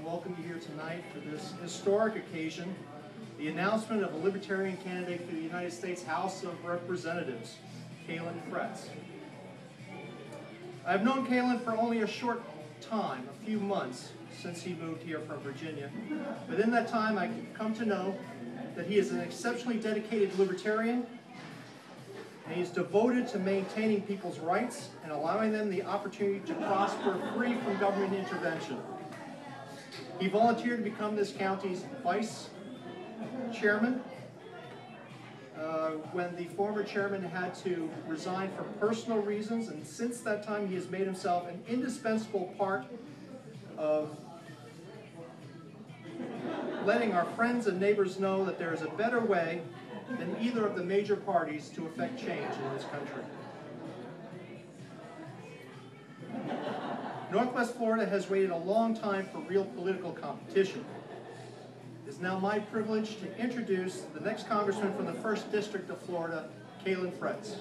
welcome you here tonight for this historic occasion, the announcement of a Libertarian candidate for the United States House of Representatives, Calen Fretz. I've known Calen for only a short time, a few months, since he moved here from Virginia, but in that time I've come to know that he is an exceptionally dedicated libertarian, and he's devoted to maintaining people's rights and allowing them the opportunity to prosper free from government intervention. He volunteered to become this county's vice chairman when the former chairman had to resign for personal reasons, and since that time he has made himself an indispensable part of letting our friends and neighbors know that there is a better way than either of the major parties to effect change in this country. Northwest Florida has waited a long time for real political competition. It is now my privilege to introduce the next congressman from the 1st District of Florida, Calen Fretz.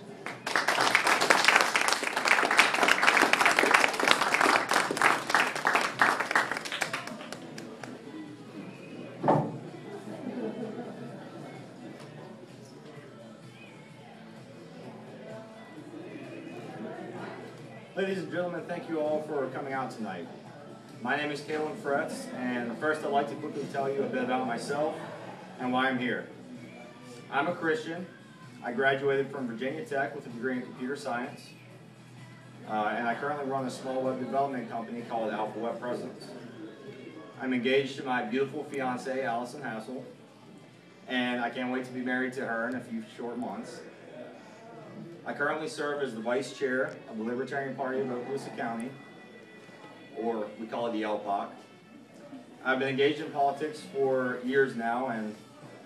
Ladies and gentlemen, thank you all for coming out tonight. My name is Calen Fretz, and first I'd like to quickly tell you a bit about myself and why I'm here. I'm a Christian. I graduated from Virginia Tech with a degree in computer science, and I currently run a small web development company called Alpha Web Presence. I'm engaged to my beautiful fiancée, Allison Hassel, and I can't wait to be married to her in a few short months. I currently serve as the vice chair of the Libertarian Party of Okaloosa County, or we call it the LPOC. I've been engaged in politics for years now, and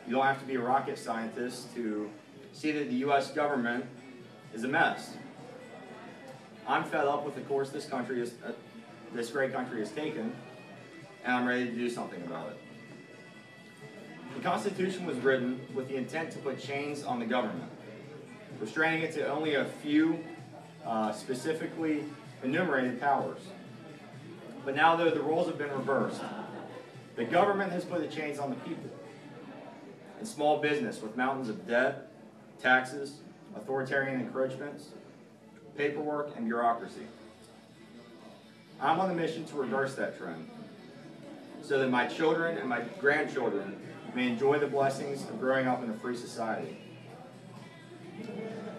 you don't have to be a rocket scientist to see that the U.S. government is a mess. I'm fed up with the course this great country has taken, and I'm ready to do something about it. The Constitution was written with the intent to put chains on the government, restraining it to only a few specifically enumerated powers. But now, though the roles have been reversed, the government has put the chains on the people. And small business with mountains of debt, taxes, authoritarian encroachments, paperwork, and bureaucracy. I'm on a mission to reverse that trend, so that my children and my grandchildren may enjoy the blessings of growing up in a free society.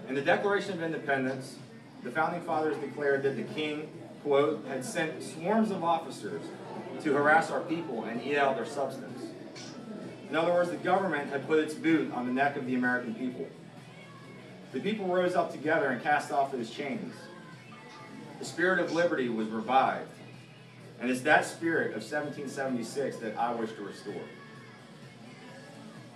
In the Declaration of Independence, the Founding Fathers declared that the king, quote, had sent swarms of officers to harass our people and eat out their substance. In other words, the government had put its boot on the neck of the American people. The people rose up together and cast off those chains. The spirit of liberty was revived, and it's that spirit of 1776 that I wish to restore.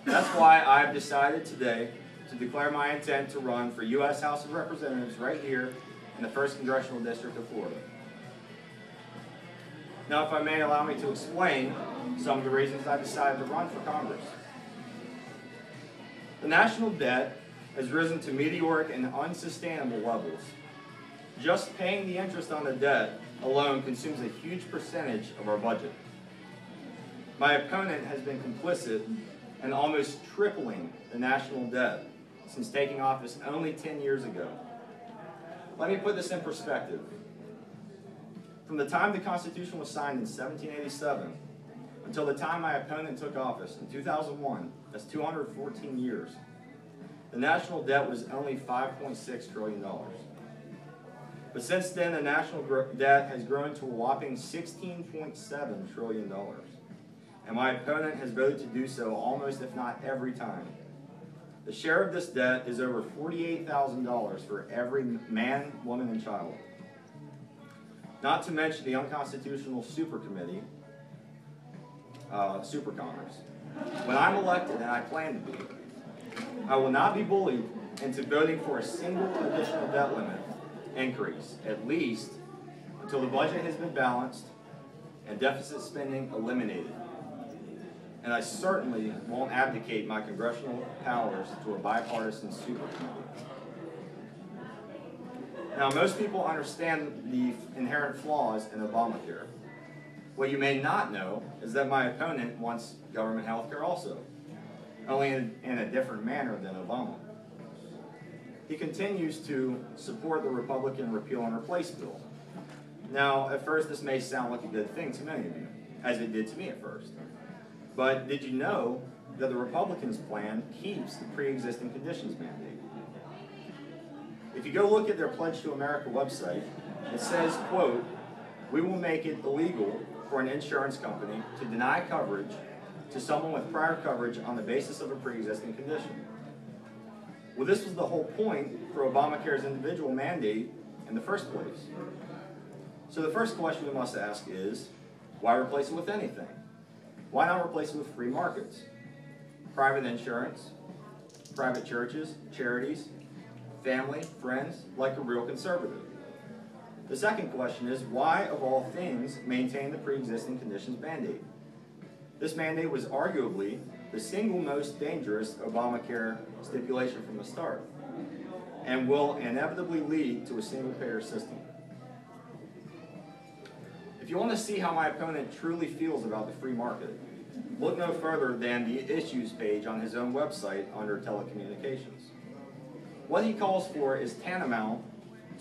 That's why I've decided today to declare my intent to run for U.S. House of Representatives right here in the 1st Congressional District of Florida. Now, if I may allow me to explain some of the reasons I decided to run for Congress. The national debt has risen to meteoric and unsustainable levels. Just paying the interest on the debt alone consumes a huge percentage of our budget. My opponent has been complicit in almost tripling the national debt since taking office only 10 years ago. Let me put this in perspective. From the time the Constitution was signed in 1787 until the time my opponent took office in 2001, that's 214 years, the national debt was only $5.6 trillion. But since then, the national debt has grown to a whopping $16.7 trillion. And my opponent has voted to do so almost, if not every time. The share of this debt is over $48,000 for every man, woman, and child. Not to mention the unconstitutional super committee, super Congress. When I'm elected, and I plan to be, I will not be bullied into voting for a single additional debt limit increase, at least until the budget has been balanced and deficit spending eliminated. And I certainly won't abdicate my congressional powers to a bipartisan super committee. Now, most people understand the inherent flaws in Obamacare. What you may not know is that my opponent wants government health care also, only in a different manner than Obama. He continues to support the Republican repeal and replace bill. Now, at first this may sound like a good thing to many of you, as it did to me at first. But did you know that the Republicans' plan keeps the pre-existing conditions mandate? If you go look at their Pledge to America website, it says, quote, "We will make it illegal for an insurance company to deny coverage to someone with prior coverage on the basis of a pre-existing condition." Well, this was the whole point for Obamacare's individual mandate in the first place. So the first question we must ask is, why replace it with anything? Why not replace it with free markets? Private insurance, private churches, charities, family, friends, like a real conservative. The second question is, why, of all things, maintain the pre-existing conditions mandate? This mandate was arguably the single most dangerous Obamacare stipulation from the start, and will inevitably lead to a single-payer system. If you want to see how my opponent truly feels about the free market, look no further than the issues page on his own website under telecommunications. What he calls for is tantamount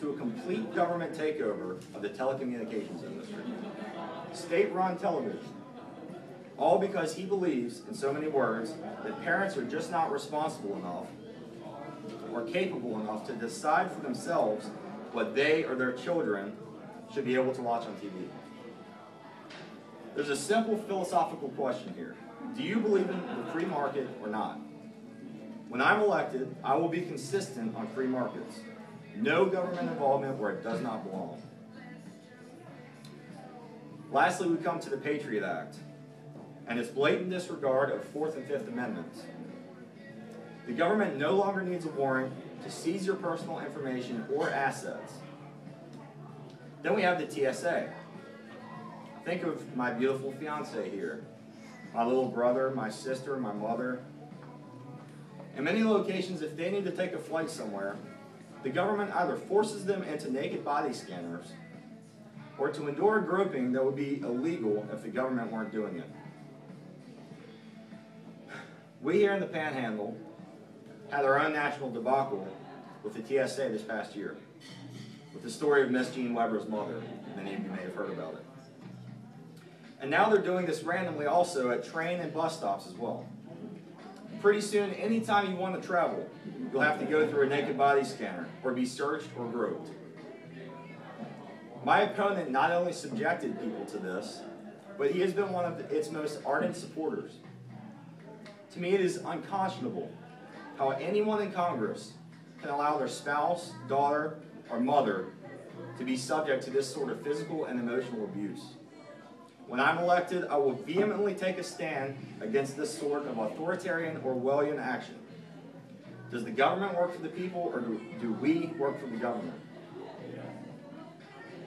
to a complete government takeover of the telecommunications industry. State-run television. All because he believes, in so many words, that parents are just not responsible enough or capable enough to decide for themselves what they or their children should be able to watch on TV. There's a simple philosophical question here. Do you believe in the free market or not? When I'm elected, I will be consistent on free markets. No government involvement where it does not belong. Lastly, we come to the Patriot Act and its blatant disregard of Fourth and Fifth Amendments. The government no longer needs a warrant to seize your personal information or assets. Then we have the TSA. Think of my beautiful fiance here, my little brother, my sister, my mother. In many locations, if they need to take a flight somewhere, the government either forces them into naked body scanners or to endure groping that would be illegal if the government weren't doing it. We here in the Panhandle had our own national debacle with the TSA this past year, with the story of Miss Jean Weber's mother. Many of you may have heard about it. And now they're doing this randomly also at train and bus stops as well. Pretty soon, anytime you want to travel, you'll have to go through a naked body scanner or be searched or groped. My opponent not only subjected people to this, but he has been one of its most ardent supporters. To me, it is unconscionable how anyone in Congress can allow their spouse, daughter, or mother to be subject to this sort of physical and emotional abuse. When I'm elected, I will vehemently take a stand against this sort of authoritarian Orwellian action. Does the government work for the people, or do we work for the government?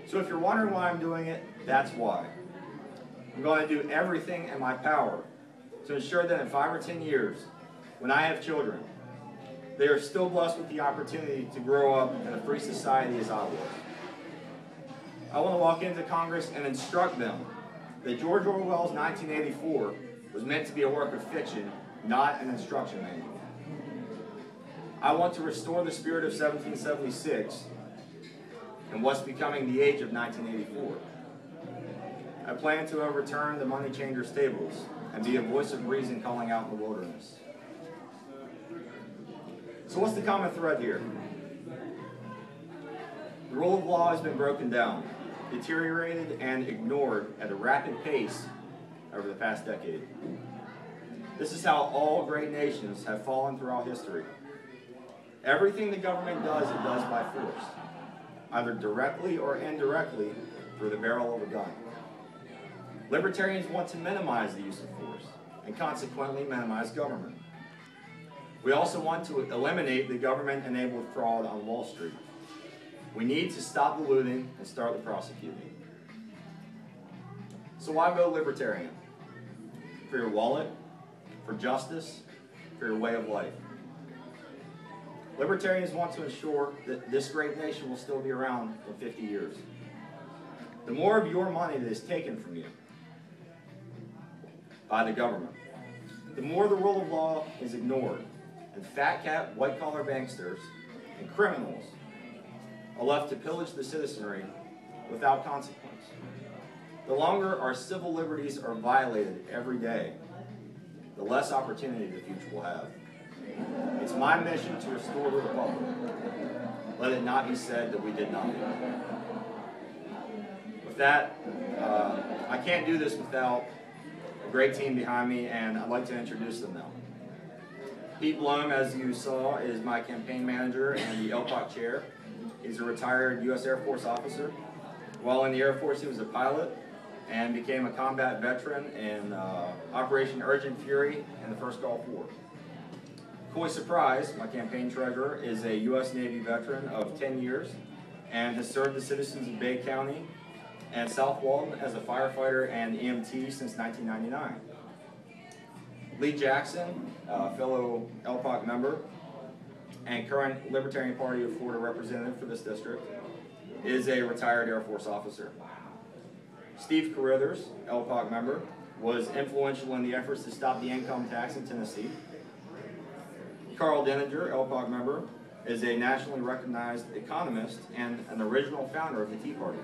So if you're wondering why I'm doing it, that's why. I'm going to do everything in my power to ensure that in 5 or 10 years, when I have children, they are still blessed with the opportunity to grow up in a free society as I was. I want to walk into Congress and instruct them that George Orwell's 1984 was meant to be a work of fiction, not an instruction manual. I want to restore the spirit of 1776 and what's becoming the age of 1984. I plan to overturn the money changers' tables and be a voice of reason calling out in the wilderness. So what's the common thread here? The rule of law has been broken down, deteriorated, and ignored at a rapid pace over the past decade. This is how all great nations have fallen throughout history. Everything the government does, it does by force, either directly or indirectly through the barrel of a gun. Libertarians want to minimize the use of force and consequently minimize government. We also want to eliminate the government-enabled fraud on Wall Street. We need to stop the looting and start the prosecuting. So why vote Libertarian? For your wallet, for justice, for your way of life. Libertarians want to ensure that this great nation will still be around in 50 years. The more of your money that is taken from you, by the government. The more the rule of law is ignored, and fat cat, white-collar banksters and criminals are left to pillage the citizenry without consequence. The longer our civil liberties are violated every day, the less opportunity the future will have. It's my mission to restore the republic. Let it not be said that we did nothing. With that, I can't do this without a great team behind me, and I'd like to introduce them now. Pete Blome, as you saw, is my campaign manager and the LPOC chair. He's a retired U.S. Air Force officer. While in the Air Force, he was a pilot and became a combat veteran in Operation Urgent Fury in the first Gulf War. Coy Surprise, my campaign treasurer, is a U.S. Navy veteran of 10 years and has served the citizens of Bay County and South Walton as a firefighter and EMT since 1999. Lee Jackson, fellow LPOC member and current Libertarian Party of Florida representative for this district, is a retired Air Force officer. Steve Carruthers, LPOC member, was influential in the efforts to stop the income tax in Tennessee. Carl Denninger, LPOC member, is a nationally recognized economist and an original founder of the Tea Party.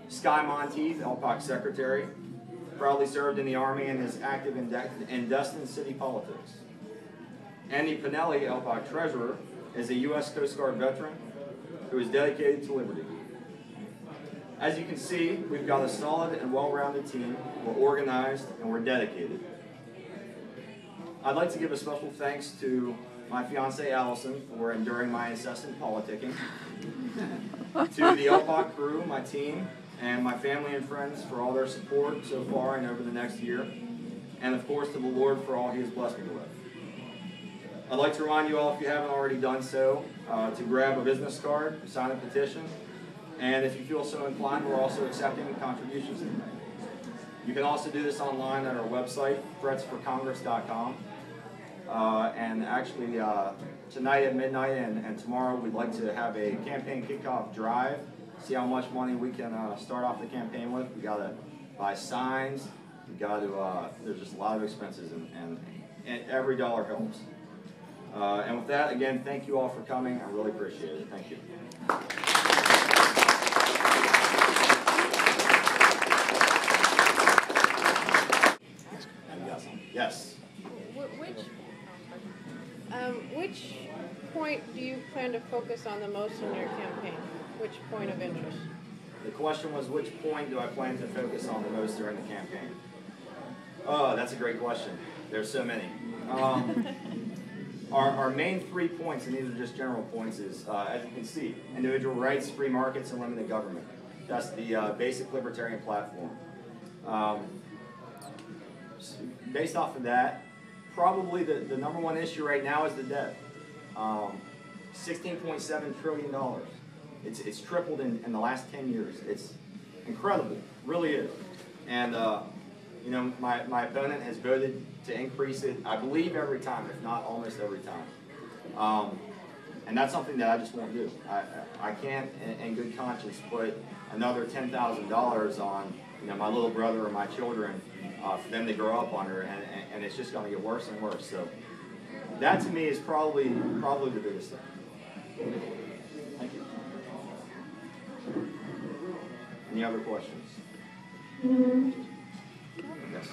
Sky Monteith, LPOC secretary, proudly served in the Army and is active in Destin city politics. Andy Pinelli, LPOC treasurer, is a U.S. Coast Guard veteran who is dedicated to liberty. As you can see, we've got a solid and well-rounded team. We're organized and we're dedicated. I'd like to give a special thanks to my fiancée Allison for enduring my incessant politicking, to the LPOC crew, my team, and my family and friends for all their support so far and over the next year, and of course to the Lord for all He has blessed me with. I'd like to remind you all, if you haven't already done so, to grab a business card, sign a petition, and if you feel so inclined, we're also accepting contributions today. You can also do this online at our website, threatsforcongress.com. And actually, tonight at midnight and tomorrow, we'd like to have a campaign kickoff drive, see how much money we can start off the campaign with. We got to buy signs, we got to, there's just a lot of expenses, and every dollar helps. And with that, again, thank you all for coming. I really appreciate it. Thank you. Yes. Which point do you plan to focus on the most in your campaign? Which point of interest? The question was, which point do I plan to focus on the most during the campaign? Oh, that's a great question. There's so many. Our main 3 points, and these are just general points, is, as you can see, individual rights, free markets, and limited government. That's the basic libertarian platform. Based off of that, probably the #1 issue right now is the debt. $16.7 trillion. It's tripled in the last 10 years. It's incredible, really is. And you know, my opponent has voted to increase it, I believe, every time, if not almost every time. And that's something that I just won't do. I can't, in good conscience, put another $10,000 on, you know, my little brother or my children for them to grow up under, and it's just going to get worse and worse. So that to me is probably the biggest thing. Thank you. Any other questions? Yes.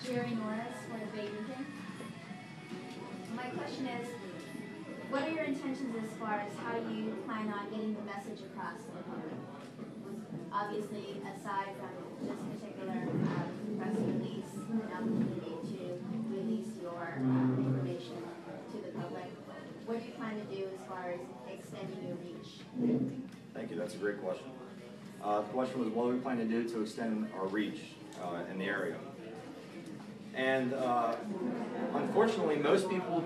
Jerry Norris for the Bakerton. My question is, what are your intentions as far as how you plan on getting the message across to the public? Obviously, aside from this particular press release, an opportunity to release your information to the public, what do you plan to do as far as extending your reach? Thank you. That's a great question. The question was, what do we plan to do to extend our reach in the area? And unfortunately, most people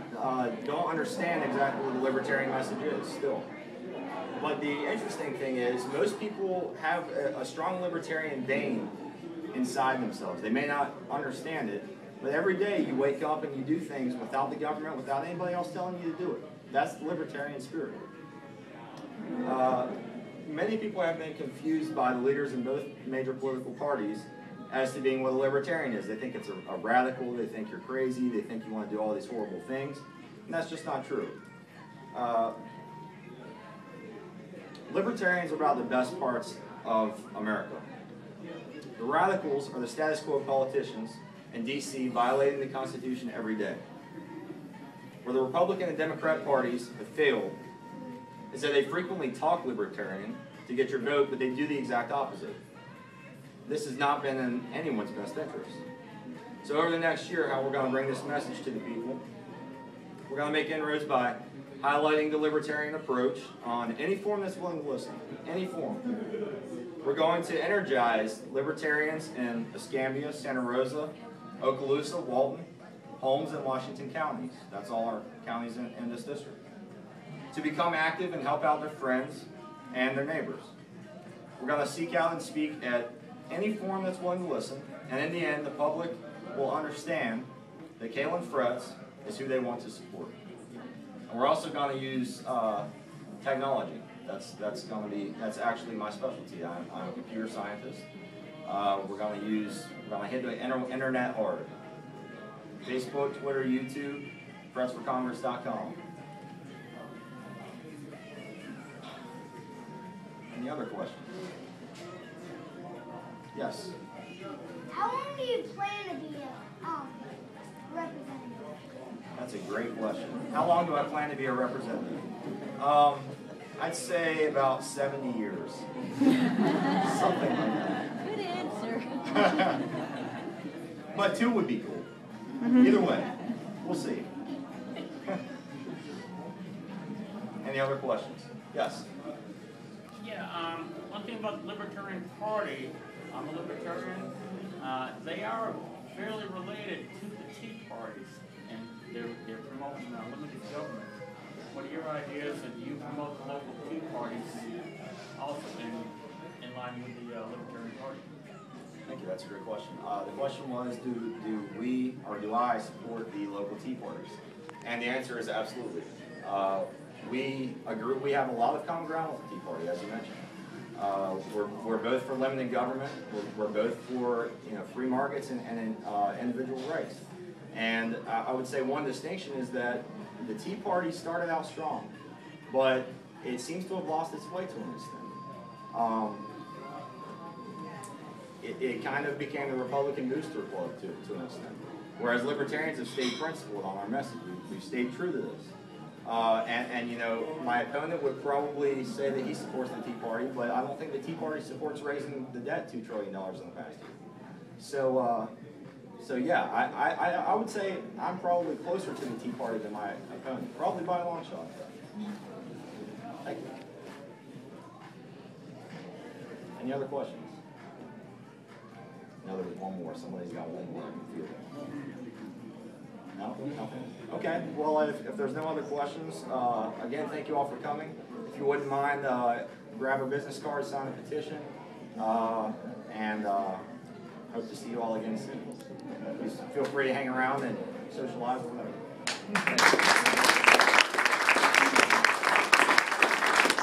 don't understand exactly what the libertarian message is still. But the interesting thing is, most people have a strong libertarian vein inside themselves. They may not understand it, but every day you wake up and you do things without the government, without anybody else telling you to do it. That's the libertarian spirit. Many people have been confused by the leaders in both major political parties as to being what a libertarian is. They think it's a radical, they think you're crazy, they think you want to do all these horrible things, and that's just not true. Libertarians are about the best parts of America. The radicals are the status quo politicians in D.C. violating the Constitution every day. Where the Republican and Democrat parties have failed is that they frequently talk libertarian to get your vote, but they do the exact opposite. This has not been in anyone's best interest. So over the next year, how we're going to bring this message to the people, we're going to make inroads by highlighting the libertarian approach on any form that's willing to listen, any form. We're going to energize libertarians in Escambia, Santa Rosa, Okaloosa, Walton, Holmes, and Washington counties. That's all our counties in this district. To become active and help out their friends and their neighbors. We're going to seek out and speak at any forum that's willing to listen, and in the end, the public will understand that Calen Fretz is who they want to support. And we're also going to use technology. That's actually my specialty. I'm a computer scientist. We're going to hit the internet hard. Facebook, Twitter, YouTube, pressforcongress.com. Any other questions? Yes. How long do you plan to be a representative? That's a great question. How long do I plan to be a representative? I'd say about 70 years. Something like that. Good answer. But 2 would be cool. Either way, we'll see. Any other questions? Yes. Yeah, one thing about the Libertarian Party, I'm a Libertarian, they are fairly related to the Tea Parties, and they're promoting limited government. What are your ideas, and do you promote the local Tea Parties also in line with the Libertarian Party? Thank you, that's a great question. The question was, do I support the local Tea Parties? And the answer is absolutely. We have a lot of common ground with the Tea Party, as you mentioned. We're both for limited government. We're both for free markets and individual rights. And I would say one distinction is that the Tea Party started out strong, but it seems to have lost its way to an extent. It kind of became the Republican booster club to an extent, whereas libertarians have stayed principled on our message. We've stayed true to this. My opponent would probably say that he supports the Tea Party, but I don't think the Tea Party supports raising the debt $2 trillion in the past year. So yeah, I would say I'm probably closer to the Tea Party than my opponent, probably by a long shot. Thank you. Any other questions? No, there was one more. Somebody's got one more. No? Okay, well, if there's no other questions, again, thank you all for coming. If you wouldn't mind, grab a business card, sign a petition, and hope to see you all again soon. Please feel free to hang around and socialize or whatever.